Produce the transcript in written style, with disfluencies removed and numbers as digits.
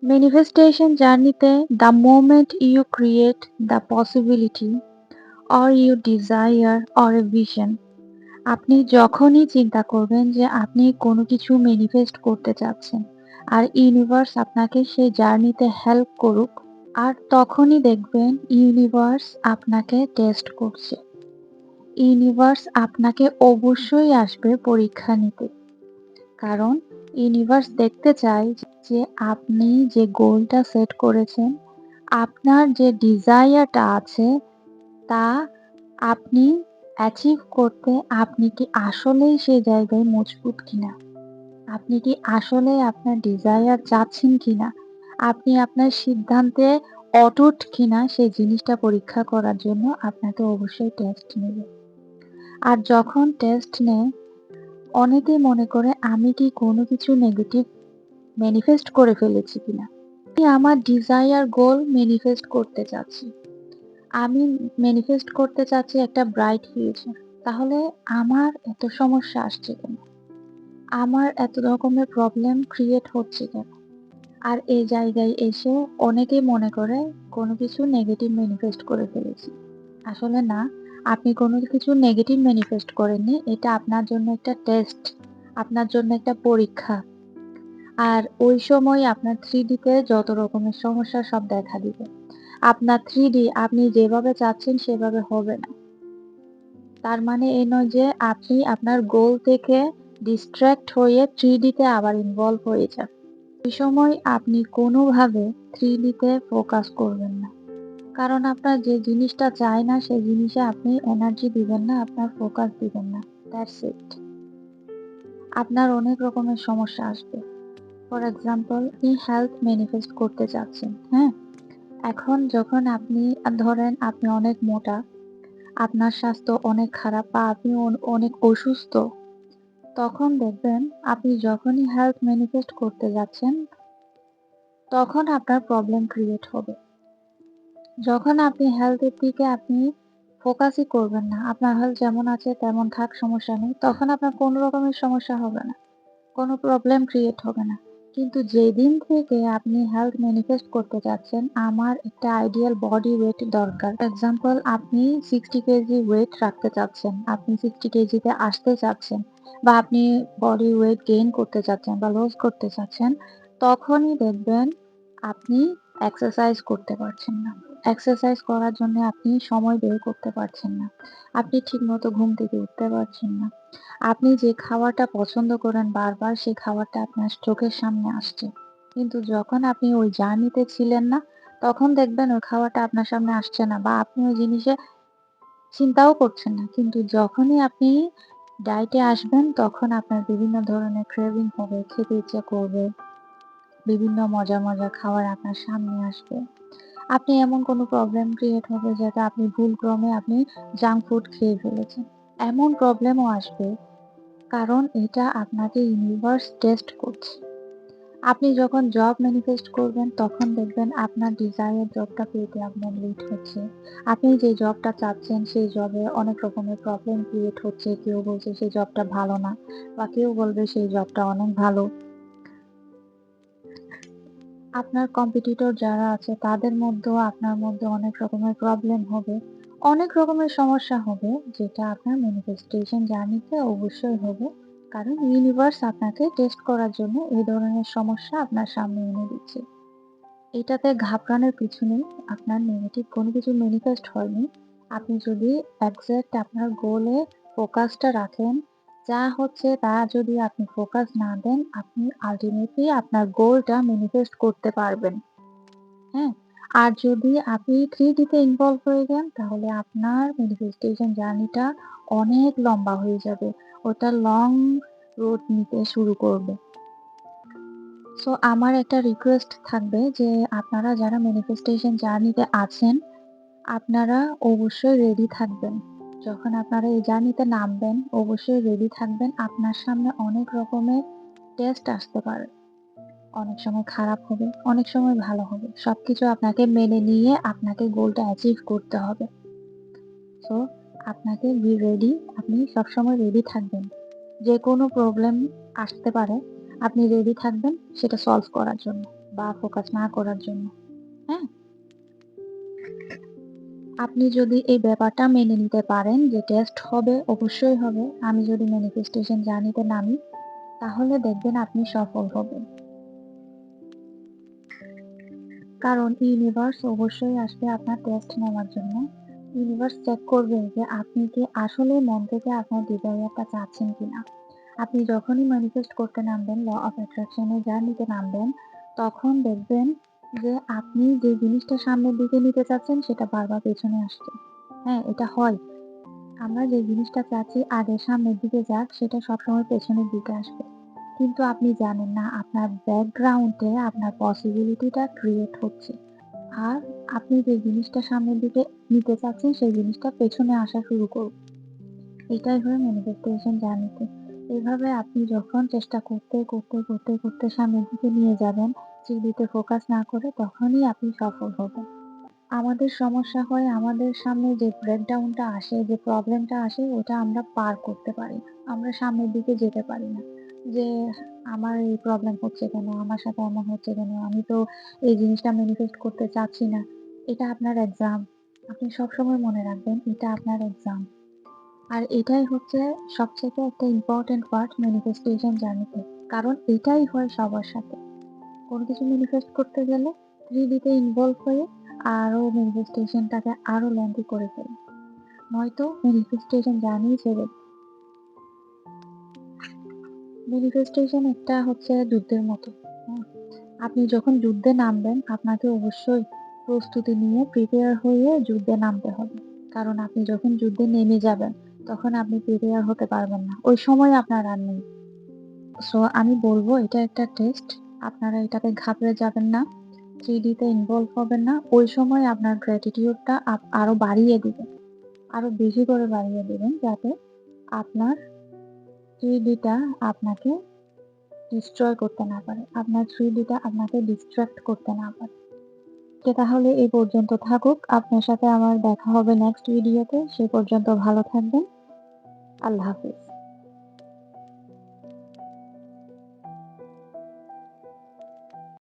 Manifestation জার্নিতে the moment you create the possibility or you desire or a vision, আপনি যখনই চিন্তা করবেন যে আপনি কোনো কিছু ম্যানিফেস্ট করতে চাচ্ছেন আর ইউনিভার্স আপনাকে সেই জার্নিতে হেল্প করুক, আর তখনই দেখবেন ইউনিভার্স আপনাকে টেস্ট করছে। ইউনিভার্স আপনাকে অবশ্যই আসবে পরীক্ষা নিতে। কারণ ইউনিভার্স দেখতে চায় যে আপনি যে গোলটা সেট করেছেন, আপনার যে ডিজায়ারটা আছে তা আপনি অ্যাচিভ করতে আপনি কি আসলেই সেই জায়গায় মজবুত কিনা? আপনি কি আসলেই আপনার ডিজায়ার চাচ্ছেন কিনা? আপনি আপনার সিদ্ধান্তে অটুট কিনা সেই জিনিসটা পরীক্ষা করার জন্য আপনাকে অবশ্যই টেস্ট নেবে। আর যখন টেস্ট নেয়, অনেকেই মনে করে আমি কি কোনো কিছু নেগেটিভ ম্যানিফেস্ট করে ফেলেছি কিনা? আমি আমার ডিজায়ার গোল ম্যানিফেস্ট করতে চাচ্ছি। আমি ম্যানিফেস্ট করতে চাচ্ছি একটা ব্রাইট ফিউচার। তাহলে আমার এত সমস্যা আসছে কেন? আমার এত রকমের প্রবলেম ক্রিয়েট হচ্ছে কেন? আর এই জায়গায় এসে অনেকেই মনে করে কোনো কিছু নেগেটিভ ম্যানিফেস্ট করে ফেলেছি। আসলে না, আপনি কোনো কিছু নেগেটিভ ম্যানিফেস্ট করেননি। এটা আপনার জন্য একটা টেস্ট, আপনার জন্য একটা পরীক্ষা। আর ওই সময় আপনার 3D তে যত রকমের সমস্যা সব দেখা দিবে। আপনার 3D আপনি যেভাবে চাচ্ছেন সেভাবে হবে না। তার মানে এই নয় যে আপনি আপনার গোল থেকে ডিস্ট্রাক্ট হয়ে 3D তে আবার ইনভলভ হয়ে যান। ওই সময় আপনি কোনোভাবে 3D তে ফোকাস করবেন না। কারণ আপনার যে জিনিসটা চায় না সেই জিনিসে আপনি এনার্জি দিবেন না, আপনার ফোকাস দিবেন না। That's it. আপনার অনেক রকমের সমস্যা আসবে। ফর এক্সাম্পল, আপনি হেলথ ম্যানিফেস্ট করতে চাচ্ছেন, হ্যাঁ? এখন যখন আপনি ধরেন আপনি অনেক মোটা, আপনার স্বাস্থ্য অনেক খারাপ বা আপনি অনেক অসুস্থ, তখন দেখবেন আপনি যখনই হেলথ ম্যানিফেস্ট করতে যাচ্ছেন, তখন আপনার প্রবলেম ক্রিয়েট হবে। যখন আপনি হেলথের দিকে আপনি ফোকাসই করবেন না, আপনার হেলথ যেমন আছে তেমন থাক, সমস্যা নেই, তখন আপনার কোনো রকমের সমস্যা হবে না, কোনো প্রবলেম ক্রিয়েট হবে না। কিন্তু যেদিন থেকে আপনি হেলথ ম্যানিফেস্ট করতে যাচ্ছেন, আমার একটা আইডিয়াল বডি ওয়েট দরকার। এক্সাম্পল, আপনি 60 কেজি ওয়েট রাখতে চাচ্ছেন, আপনি 60 কেজিতে আসতে চাচ্ছেন, বা আপনি বডি ওয়েট গেইন করতে চাচ্ছেন বা লস করতে চাচ্ছেন, তখনই দেখবেন আপনি এক্সারসাইজ করতে পারছেন না। এক্সারসাইজ করার জন্য আপনি সময় বের করতে পারছেন না। আপনি ঠিকমতো ঘুম থেকে উঠতে পারছেন না। আপনি যে খাবারটা পছন্দ করেন বারবার, সেই খাবারটা আপনার চোখের সামনে আসছে। কিন্তু যখন আপনি ওই জার্নিতে ছিলেন না, তখন দেখবেন ওই খাবারটা আপনার সামনে আসছে না বা আপনি ওই জিনিসে চিন্তাও করছেন না। কিন্তু যখনই আপনি ডায়েটে আসবেন, তখন আপনার বিভিন্ন ধরনের ক্রেভিং হবে, খেতে ইচ্ছে করবে। বিভিন্ন মজার, মজার খাবার আপনার সামনে আসবে। আপনি এমন কোনো প্রবলেম ক্রিয়েট হবে যেটা আপনি ভুলক্রমে আপনি জাঙ্ক ফুড খেয়ে ফেলেছেন। এমন প্রবলেমও আসবে, কারণ এটা আপনাকে ইউনিভার্স টেস্ট করছে। আপনি যখন জব ম্যানিফেস্ট করবেন, তখন দেখবেন আপনার ডিজায়ার জবটা পেতে আপনার লেট হচ্ছে। আপনি যে জবটা চাচ্ছেন সেই জবে অনেক রকমের প্রবলেম ক্রিয়েট হচ্ছে। কেউ বলছে সেই জবটা ভালো না, বা কেউ বলবে সেই জবটা অনেক ভালো। আপনার কম্পিটিটর যারা আছে তাদের মধ্যেও আপনার মধ্যে অনেক রকমের প্রবলেম হবে। অনেক রকমের সমস্যা হবে, যেটা আপনার ম্যানিফেস্টেশন জার্নিতে অবশ্যই হবে। কারণ ইউনিভার্স আপনাকে টেস্ট করার জন্য এই ধরনের সমস্যা আপনার সামনে এনে দিচ্ছে। এটাতে ঘাবড়ানোর কিছু নেই। আপনার নেগেটিভ কোনো কিছু ম্যানিফেস্ট হয়নি। আপনি যদি এক্সাক্ট আপনার গোলে ফোকাসটা রাখেন, যা হচ্ছে তা যদি আপনি ফোকাস না দেন, আপনি আল্টিমেটলি আপনার গোলটা ম্যানিফেস্ট করতে পারবেন। হ্যাঁ? আর যদি আপনি 3D তে ইনভলভ হয়ে যান, তাহলে আপনার ম্যানিফেস্টেশন জার্নিটা অনেক লম্বা হয়ে যাবে। ওটা লং রোড নিতে শুরু করবে। সো আমার একটা রিকোয়েস্ট থাকবে যে আপনারা যারা ম্যানিফেস্টেশন জার্নিতে আছেন, আপনারা অবশ্যই রেডি থাকবেন। যখন আপনারা এই জার্নিতে নামবেন, অবশ্যই রেডি থাকবেন। আপনার সামনে অনেক রকমের টেস্ট আসতে পারে। অনেক সময় খারাপ হবে, অনেক সময় ভালো হবে। সবকিছু আপনাকে মেনে নিয়ে আপনাকে গোলটা অ্যাচিভ করতে হবে। সো আপনাকে বি রেডি, আপনি সবসময় রেডি থাকবেন। যেকোনো প্রবলেম আসতে পারে, আপনি রেডি থাকবেন সেটা সলভ করার জন্য। বা ফোকাস না করার জন্য। হ্যাঁ? আপনি যদি এই ব্যাপারটা মেনে নিতে পারেন যে টেস্ট হবে, অবশ্যই হবে। আমি যদি ম্যানিফেস্টেশন জার্নিতে নামি, তাহলে দেখবেন আপনি সফল হবেন। কারণ ইউনিভার্স অবশ্যই আসবে আপনার টেস্ট নেওয়ার জন্য। ইউনিভার্স চেক করবে যে আপনি কি আসলে মন থেকে আপনার ডিজায়ারটা চাচ্ছেন কিনা। আপনি যখনই ম্যানিফেস্ট করতে নামবেন, ল অফ অ্যাট্রাকশন এর জার্নিতে নামবেন, তখন দেখবেন যে আপনি যে জিনিসটা সামনের দিকে নিতে চাচ্ছেন সেটা বারবার পেছনে আসছে। হ্যাঁ, এটা হয়। আমরা যে জিনিসটা চাচ্ছি আগে সামনের দিকে যাক, সেটা সবসময় পেছনের দিকে আসবে। কিন্তু আপনি জানেন না আপনার ব্যাকগ্রাউন্ডে আপনার পসিবিলিটিটা ক্রিয়েট হচ্ছে। আর আপনি যে জিনিসটা সামনের দিকে নিতে চাচ্ছেন সেই জিনিসটা পেছনে আসা শুরু করবে। এটাই হয় ম্যানিফেস্টেশন জার্নিতে। এভাবে আপনি যখন চেষ্টা করতে সামনের দিকে নিয়ে যাবেন, থ্রিডিতে ফোকাস না করে, তখনই আপনি সফল হবেন। আমাদের সমস্যা হয় আমাদের সামনে যে ব্রেকডাউনটা আসে, যে প্রবলেমটা আসে ওটা আমরা পার করতে পারি না। আমরা সামনের দিকে যেতে পারি না। যে আমার এই প্রবলেম হচ্ছে কেন? আমার সাথে এমন হচ্ছে কেন? আমি তো এই জিনিসটা ম্যানিফেস্ট করতে চাচ্ছি না। এটা আপনার এক্সাম। আপনি সবসময় মনে রাখবেন এটা আপনার এক্সাম। আর এটাই হচ্ছে সবথেকে একটা ইম্পোর্টেন্ট পার্ট ম্যানিফেস্টেশন জার্নিতে। কারণ এটাই হয় সবার সাথে। কোনো কিছু ম্যানিফেস্ট করতে গেলে 3D তে ইনভলভ হয়ে আরো ম্যানিফেস্টেশনটাকে আরো লেন্দি করে ফেলে। নয়তো ম্যানিফেস্টেশন জার্নি ছেড়ে দিই। ম্যানিফেস্টেশন একটা হচ্ছে যুদ্ধের মতো। হুম? আপনি যখন যুদ্ধে নামবেন আপনাকে অবশ্যই প্রস্তুতি নিয়ে প্রিপেয়ার হয়ে যুদ্ধে নামতে হবে। কারণ আপনি যখন যুদ্ধে নেমে যাবেন তখন আপনি প্রিপেয়ার হতে পারবেন না। ওই সময় আপনার আর নেই। সো আমি বলব এটা একটা টেস্ট। আপনারা এটাতে ঘাবড়ে যাবেন না। 3D তে ইনভলভ হবেন না। ওই সময় আপনার গ্র্যাটিটিউডটা আরো বাড়িয়ে দিবেন। আরো বেশি করে বাড়িয়ে দিবেন যাতে আপনার 3D টা আপনাকে ডিস্ট্রয় করতে না পারে। আপনার 3D টা আপনাকে ডিস্ট্রাক্ট করতে না পারে। তো তাহলে এই পর্যন্ত থাকুক। আপনার সাথে আমার দেখা হবে নেক্সট ভিডিওতে। সে পর্যন্ত ভালো থাকবেন। আল্লাহ হাফেজ।